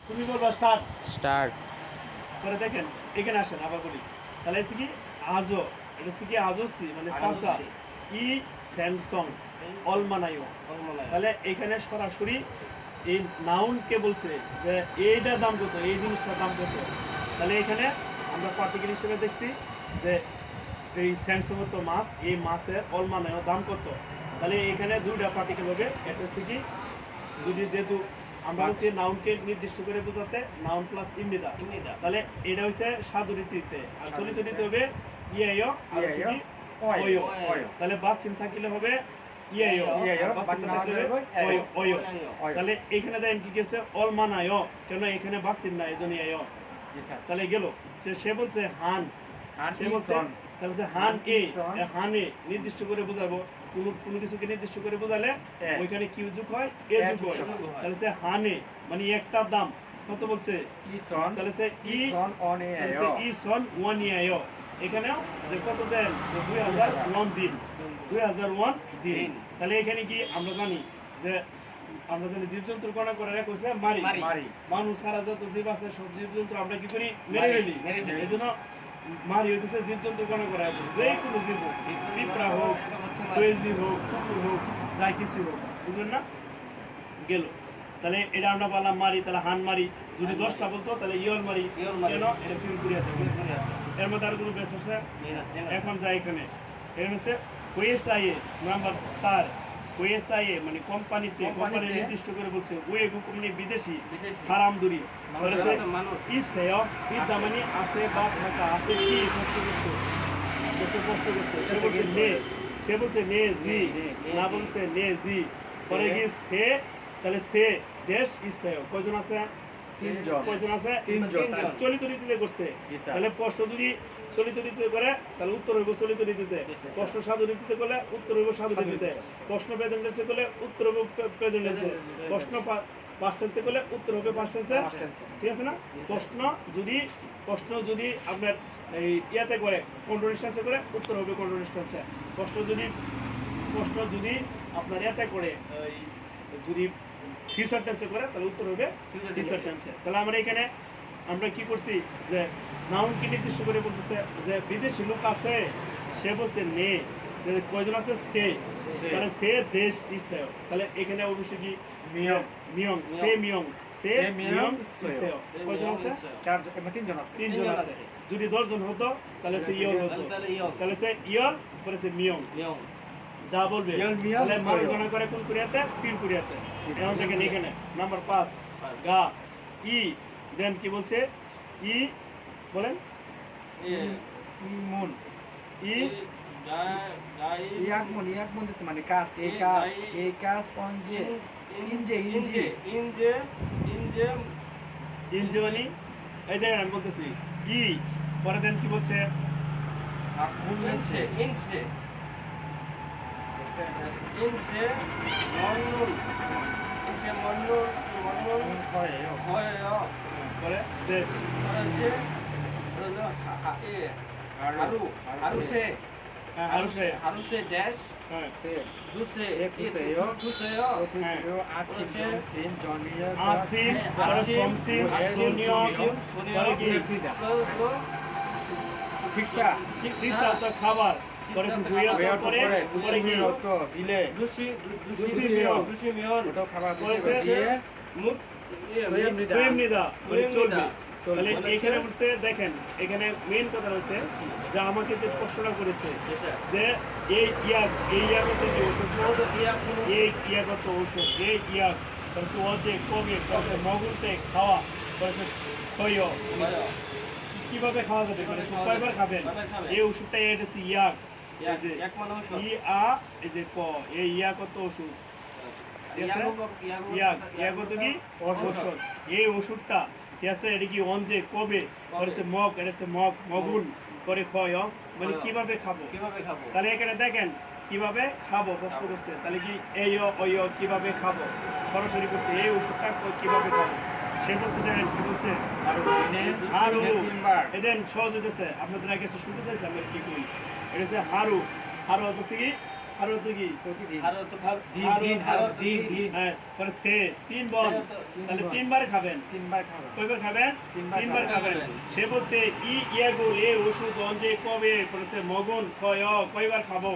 তুমি বলবা start start. করে দেখেন এখানে আসেন আবার বলি তাহলে হচ্ছে কি আজও এটা হচ্ছে কি আজসি মানে সাসা ই স্যামসং অলমানায়ো তাহলে এখানে সরাসরি এই নাউনকে বলছে যে এইটার দাম কত এই জিনিসটার দাম কত তাহলে এখানে আমরা পার্টিকেল হিসেবে দেখছি যে এই স্যামসং তো মাছ এই মাছের অলমানায়ো দাম কত তাহলে এখানে দুইটা পার্টিকেল হবে এটা হচ্ছে কি যদি যেহেতু আমরা হচ্ছে নাউনকে নির্দিষ্ট করে বোঝাতে নাউন প্লাস ইমনিদা তাহলে এটা হচ্ছে সাধু রীতিতে আর চলিত রীতি হবে ইয়েয় আর হচ্ছে কি অয় তাহলে বাচিন থাকলে হবে ইয়েয় বাচিন থাকলে হবে অয় তাহলে এখানে দেখেন কি গেছে অলমানায় কেন এখানে বাচিন না এজন্য ইয়েয় তাহলে গেল সে বলছে হান সে বলছে তাহলে যে হান এ হানে নির্দিষ্ট করে বোঝাবো কোনো কিছুকে নির্দিষ্ট করে বোঝালে ওইখানে কি যুগ হয় এ যুগ হয় তাহলে সে হানে মানে একটার দাম কত বলছে ইসন তাহলে সে ই সন ওয়ান ইয়ায় এখানেও যে কত দেন 2001 দিন 2001 দিন তাহলে এখানে কি আমরা জানি যে আমরা জানি জীবজন্তুর গণনা করে রেখেছে মারি মানুষ সারা যত জীব আছে সব জীবজন্তু আমরা কি করি মেরে ফেলি এই জন্য মারি হইতেছে জীবজন্তু গণনা করা আছে যে কোনো জীব হোক পিঁপড়া হোক কয়েজি হোক কুকুর হোক যাই কিছু হোক বুঝলেন না গেল তাহলে এটা আমরা বললাম মারি তাহলে হান মারি যদি 10টা বলতো তাহলে ইয়ল মারি কেন এটা ফিল করি আছে এর মধ্যে আর কোনো বেশ আছে এখন যাই এখানে হচ্ছে ওয়েসাইয়ে নাম্বার 4 ওয়েসাইয়ে মানে কোম্পানিতে কোম্পানি নির্দিষ্ট করে বলছে ওয়ে কোম্পানি বিদেশি সারাম দূরি বলেছে ইসেও ইসা মানে আছে বা থাকা আছে কি কষ্ট করছে সে বলছে নে জি না বলছে নে জি পরে গিয়ে সে তাহলে সে দেশ ইসেও কয়জন আছে কয়জন আছে তিনজন চলিত রীতিতে করছে তাহলে প্রশ্ন যদি চলিত রীতিতে করে তাহলে উত্তর হইব চলিত রীতিতে প্রশ্ন সাধু রীতিতে করলে উত্তর হইব সাধু রীতিতে প্রশ্ন প্রেজেন্ট টেন্সে করলে উত্তর হইব প্রেজেন্ট টেন্সে প্রশ্ন পাস্ট টেন্সে করলে উত্তর হবে পাস্ট টেন্সে ঠিক আছে না প্রশ্ন যদি আপনার এই ইয়াতে করে কন্টিনিউয়াস টেন্সে করে উত্তর হবে কন্টিনিউয়াস টেন্সে প্রশ্ন যদি আপনার ইয়াতে করে যদি ফিউচার টেন্সে করে তাহলে উত্তর হবে ফিউচার টেন্সে তাহলে আমরা এখানে আমরা কি করছি যে নাউন কি নির্দিষ্ট করে বলতেছে যে বিদেশি লোক আছে সে বলছে নে কয়জন আছে সে তাহলে সে দেশ ইসেও তাহলে এখানে অবশ্যই কি মিয়ং সে মিয়ং কয়জন আছে তিনজন আছে যদি 10 জন হতো তাহলে সে ইয়ল হতো তাহলে সে ইয়ল পরে সে মিয়ং যা বলবে তাহলে মান গণনা করে কোন কুরিয়াতে তিন কুরিয়াতে এখন দেখেন এখানে নাম্বার 5 গা ই দেন কি বলছে ই বলেন ইমুন ই ইয়াকমন দিছে মানে কাজ এই কাজ অনজে ইনজে মানে এই দেখেন আমি বলতেছি ই পরে দেন কি বলছে পরে দেশ 하루세 dash 두세요 아침 점심 아침 점심 저녁 পরে কি শিক্ষা শিক্ষা তো খাবার পরে দুইয়া পরে পরে কি দিলে 두시면 ওটা খাবার পরে দিয়ে প্রেমনিদা মানে চলবে তাহলে এখানে বলছে দেখেন এখানে মেইন কথা হচ্ছে যে আমাকে যে প্রশ্নটা করেছে যে এই ইয়াগত যে ওষুধ এই ইয়াগত ওষুধ এই ইয়াগ হচ্ছে ও যে কবে কবে মগুতে খাওয়া করেছে খয় কিভাবে খাওয়া যাবে মানে কয়বার খাবেন এই ওষুধটা এটা হচ্ছে ইয়াগ এই যে ক এই ইয়াগত ওষুধ ইয়াগত কি ওষুধ এই ওষুধটা ঠিক আছে এটা কি অঞ্জে কবে করেছে মগ এটা মগুন করে খয় মানে কিভাবে খাবো তাহলে এখানে দেখেন কিভাবে খাবো প্রশ্ন করছে তাহলে কি এই কিভাবে খাবো সরাসরি করছে এই ওষুধটা কিভাবে খাবো সে বলছে দেখেন কি বলছে হারু এদেন সহজ হইতেছে আপনাদের আগে শুনতে চাইছে আমরা কি করি এটা হচ্ছে হারু হচ্ছে কি হারো তো কি প্রতিদিন হারো তো দিন দিন হারো দিন দিন হ্যাঁ পরে সে 3 বন তাহলে 3 বার খাবেন তিনবার খাবো কয়বার খাবেন তিনবার খাবেন সে বলছে ইয়াগো এই ওষুধ অঞ্জে কবে পড়ছে মগন কয়বার খাবো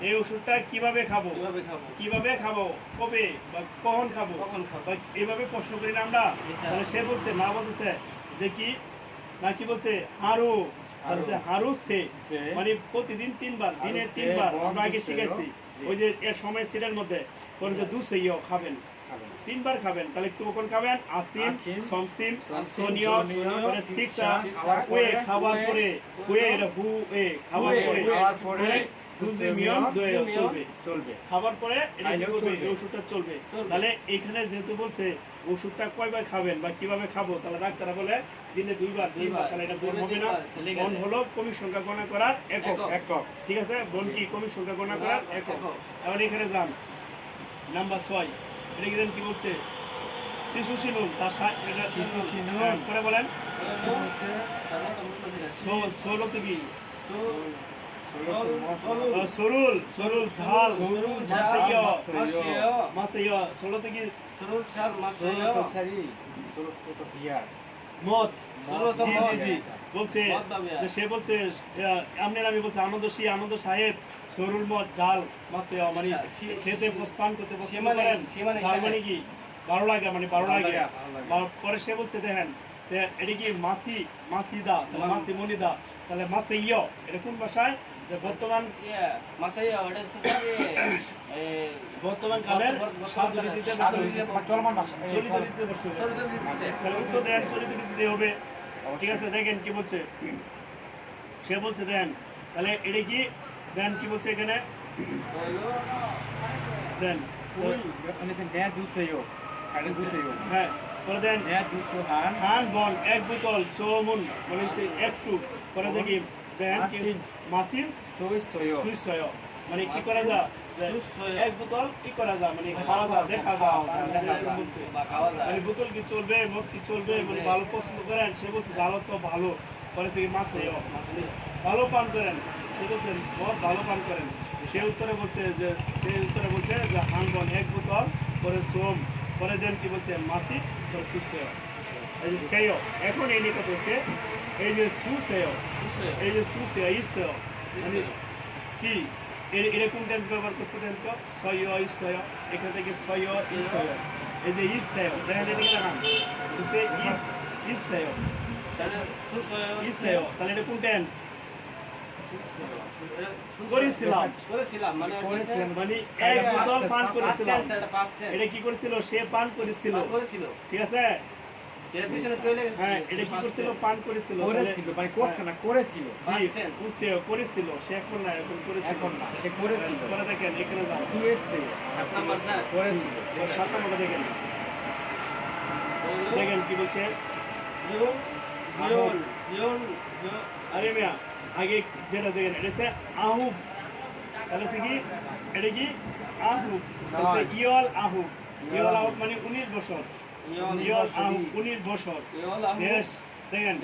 এই ওষুধটা কিভাবে খাবো কিভাবে খাবো কবে বা কখন খাবো বা এইভাবে প্রশ্ন করি না আমরা তাহলে সে বলছে না বলতেছে যে কি না কি বলছে হারু বলছে হারু সে মানে প্রতিদিন 3 বার দিনে 3 বার আমরা আগে শিখেছি ওই যে এর সময় সিটের মধ্যে বলছে দুসেইও খাবেন 3 বার খাবেন তাহলে কখন খাবেন আসিম সমসিম সোনিয় পরে শিক্ষা ওয়ে খাবার পরে ওয়ে এটা হু এ খাবার পরে দুসেমিয়ম দয়ে চলবে খাবার পরে এটা কি করবে এই ওষুধটা চলবে তাহলে এখানে যেহেতু বলছে ওষুধটা কয়বার খাবেন বা কিভাবে খাবো তাহলে ডাক্তাররা বলে দিনে 2 বার তাহলে এটা বন হবে না বন হলো কমিক সংখ্যা গণনা করার একক ঠিক আছে বন কি কমিক সংখ্যা গণনা করার একক এখন এখানে যান নাম্বার 6 এটা কি বলছে শিশু শিনুন তার শিশু শিনুন পরে বলেন ষোলো তো কি সরুল ঝাল মাসেয় ষোলো তো কি মদ জি বলছে যে সে বলছে আপনার আমি বলছে আনন্দ সাহেব সরুল মদ জাল মাসে মানে খেতে পান করতে পছন্দ করেন তার মানে কি ভালো লাগে মানে ভালো লাগে পরে সে বলছে দেখেন এটা কি মাসিদা তাহলে মাসি মনিদা তাহলে মাসে ইয় এটা কোন ভাষায় যে বর্তমান কালের চলিত রীতিতে উত্তর দেন চলিত রীতিতে হবে ঠিক আছে দেখেন কি বলছে সে বলছে দেন তাহলে এটা কি দেন কি বলছে এখানে দেন হ্যাঁ করে দেন হান বন এক বোতল চৌমুন মানে একটু করে দেখি দেন মাসিম সুইসয় মানে কি করা যায় এক বোতল কি করা যায় মানে খাওয়া যায় দেখা যায় মানে বোতল কি চলবে মদ কি চলবে মানে ভালো পছন্দ করেন সে বলছে জালো তো ভালো করেছে কি মাছ ভালো পান করেন ঠিক আছে মদ ভালো পান করেন সে উত্তরে বলছে যে হান বন এক বোতল করে সোম করে দেন কি বলছে মাসি করে সুসেয় এই যে সেয় এখন এই নিয়ে কথা হচ্ছে এই যে সুসেয় এই যে সুসেয় ইসেয় মানে কি এরকম টেন্স ব্যবহার করছে দেন তো সয় ইসেয় এখান থেকে সয় ইসেয় এই যে ইসেয় দেখেন এদিকে দেখান ইসেয় ইসেয় তাহলে এটা কোন টেন্স করেছিলাম মানে এক বোতল পান করেছিলাম এটা কি করেছিল সে পান করেছিল ঠিক আছে হ্যাঁ এটা কি করছিল পান করেছিল মানে করছে না করেছিল করেছিল সে এখন না এখন না সে করেছিল করে দেখেন এখানে যান সুয়েছে করেছিল 7 নম্বর দেখেন কি বলছে আরে মিয়া আগে যেটা দেখেন এটা হচ্ছে আহুব তাহলে কি এটা কি আহুব ইয়ল আহুব মানে 19 বছর ইয়ল আহুব 19 বছর দেশ দেখেন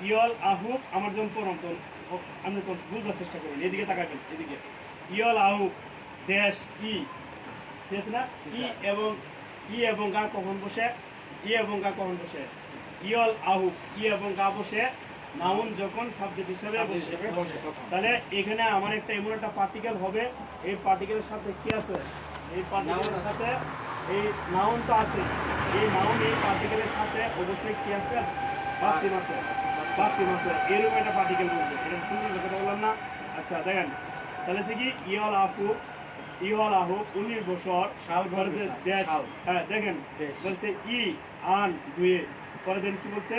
ইয়ল আহুব আমার যখন পড়াম তো আমি তো বুঝবার চেষ্টা করি এদিকে তাকাবেন এদিকে ইয়ল আহুব দেশ ঠিক আছে না এবং গা কখন বসে এবং গা কখন বসে ইয়ল আহুব এবং গা বসে নাউন যখন সাবজেক্ট হিসেবে বসে তাহলে এখানে আমার একটা এমন একটা পার্টিকেল হবে এই পার্টিকেলের সাথে কি আছে এই পার্টিকেলের সাথে এই নাউন তো আছে এই নাউন এই পার্টিকেলের সাথে অবশ্যই কি আছে বাসিম আছে এরকম একটা পার্টিকেল বলছে এটা সুন্দর কথা বললাম না আচ্ছা দেখেন তাহলে হচ্ছে কি ইয়ল আহু 19 বছর সাল ভারতের দেশ হ্যাঁ দেখেন বলছে আন দুয়ে পরে দেন কি বলছে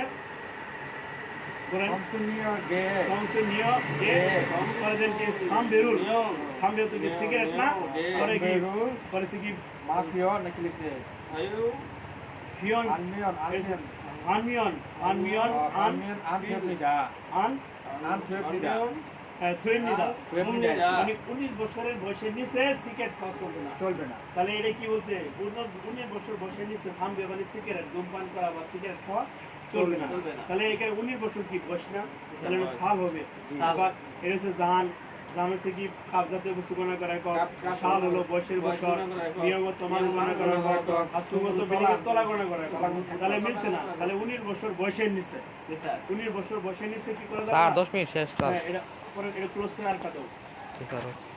সিগারেট না পরে কি মাফিয়া নাকি লিখছে ফিয়ন আনমিয়ন মানে 19 বছরের বয়সের নিচে সিগারেট খাওয়া চলবে না তাহলে এটা কি বলছে 19 বছর বয়সের নিচে থামবে মানে সিগারেট ধূমপান করা বা সিগারেট খাওয়া চলবে না তাহলে এখানে 19 বছর কি বয়স না তাহলে সাল হবে এটা হচ্ছে ধান জামেছে কি কাপ জাতীয় বস্তু গণনা করা কর কাপ সাল হলো বয়সের বছর নিয়মত মানুষ গণনা করা কর আর সুগত বিলিগের তলা গণনা করা কর তাহলে মিলছে না তাহলে 19 বছর বয়সের নিচে 19 বছর বয়সের নিচে কি করে স্যার 10 মিনিট শেষ স্যার এটা পরে এটা ক্লোজ করে আর কাটো স্যার